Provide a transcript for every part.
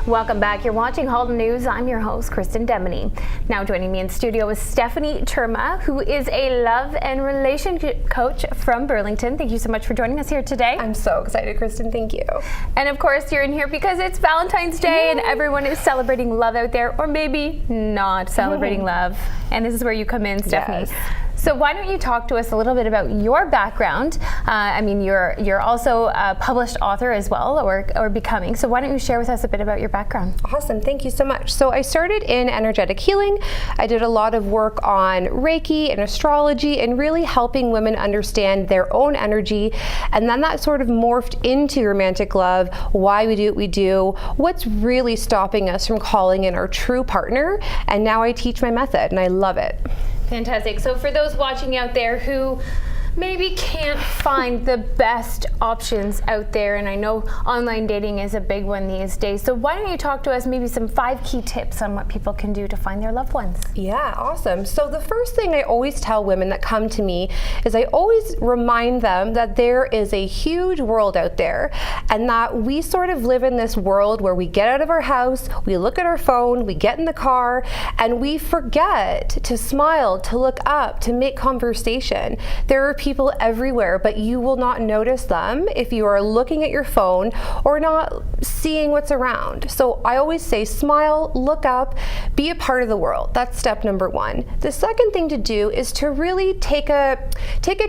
Welcome back. You're watching Halton News. I'm your host, Kristen Demony. Now joining me in studio is Stephanie Terma, who is a love and relationship coach from Burlington. Thank you so much for joining us here today. I'm so excited, Kristen. Thank you. And of course, you're in here because it's Valentine's Day and everyone is celebrating love out there, or maybe not celebrating love. And this is where you come in, Stephanie. Yes. So why don't you talk to us a little bit about your background? You're also a published author as well, or becoming. So why don't you share with us a bit about your background? Awesome, thank you so much. So I started in energetic healing. I did a lot of work on Reiki and astrology and really helping women understand their own energy. And then that sort of morphed into romantic love, why we do what we do, what's really stopping us from calling in our true partner. And now I teach my method and I love it. Fantastic. So for those watching out there who maybe can't find the best options out there, and I know online dating is a big one these days, so why don't you talk to us maybe some 5 key tips on what people can do to find their loved ones? Yeah, awesome. So the first thing I always tell women that come to me is I always remind them that there is a huge world out there, and that we sort of live in this world where we get out of our house, we look at our phone, we get in the car, and we forget to smile, to look up, to make conversation. There are people everywhere, but you will not notice them if you are looking at your phone or not seeing what's around. So I always say smile, look up, be a part of the world. That's step number 1. The second thing to do is to really take a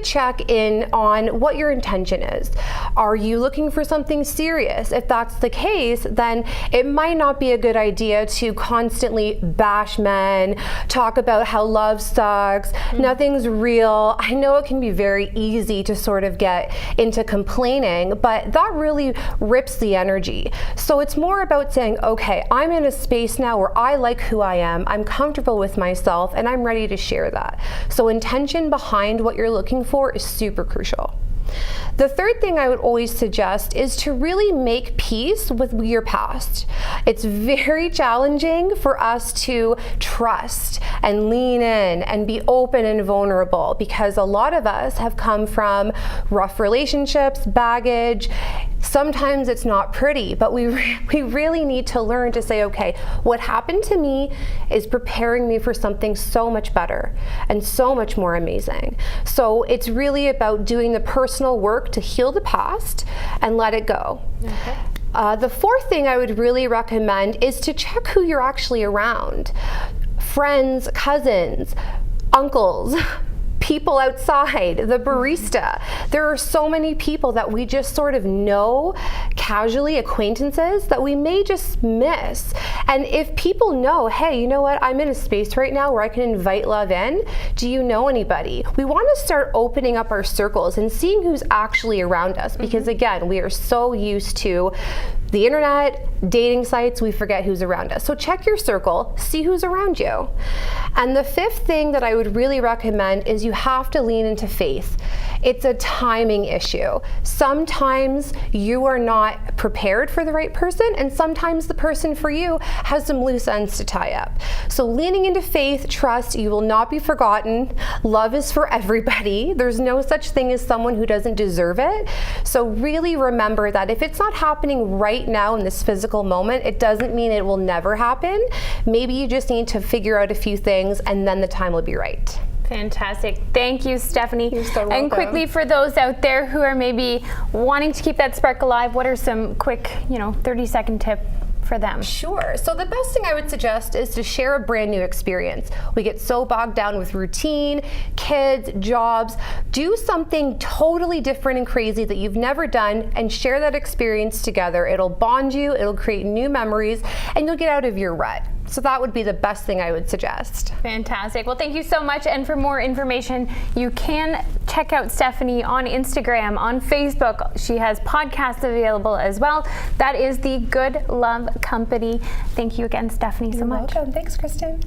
check in on what your intention is. Are you looking for something serious? If that's the case, then it might not be a good idea to constantly bash men, talk about how love sucks, nothing's real. I know it can be very easy to sort of get into complaining, but that really rips the energy. So it's more about saying, okay, I'm in a space now where I like who I am, I'm comfortable with myself, and I'm ready to share that. So intention behind what you're looking for is super crucial. The third thing I would always suggest is to really make peace with your past. It's very challenging for us to trust and lean in and be open and vulnerable because a lot of us have come from rough relationships, baggage. Sometimes it's not pretty, but we really need to learn to say, okay, what happened to me is preparing me for something so much better and so much more amazing. So it's really about doing the personal work to heal the past and let it go. Okay. The fourth thing I would really recommend is to check who you're actually around. Friends, cousins, uncles, people outside, the barista. There are so many people that we just sort of know casually, acquaintances that we may just miss. And if people know, hey, you know what, I'm in a space right now where I can invite love in, do you know anybody? We want to start opening up our circles and seeing who's actually around us because again, we are so used to the internet, dating sites, we forget who's around us. So check your circle, see who's around you. And the fifth thing that I would really recommend is you have to lean into faith. It's a timing issue. Sometimes you are not prepared for the right person, and sometimes the person for you has some loose ends to tie up. So leaning into faith, trust, you will not be forgotten. Love is for everybody. There's no such thing as someone who doesn't deserve it. So really remember that if it's not happening right now in this physical moment, it doesn't mean it will never happen. Maybe you just need to figure out a few things and then the time will be right. Fantastic. Thank you, Stephanie. You're so welcome. And quickly, for those out there who are maybe wanting to keep that spark alive, what are some quick, 30-second tip for them? Sure. So the best thing I would suggest is to share a brand new experience. We get so bogged down with routine, kids, jobs. Do something totally different and crazy that you've never done and share that experience together. It'll bond you, it'll create new memories, and you'll get out of your rut. So that would be the best thing I would suggest. Fantastic. Well, thank you so much. And for more information, you can check out Stephanie on Instagram, on Facebook. She has podcasts available as well. That is the Good Love Company. Thank you again, Stephanie, so much. You're welcome. Thanks, Kristen.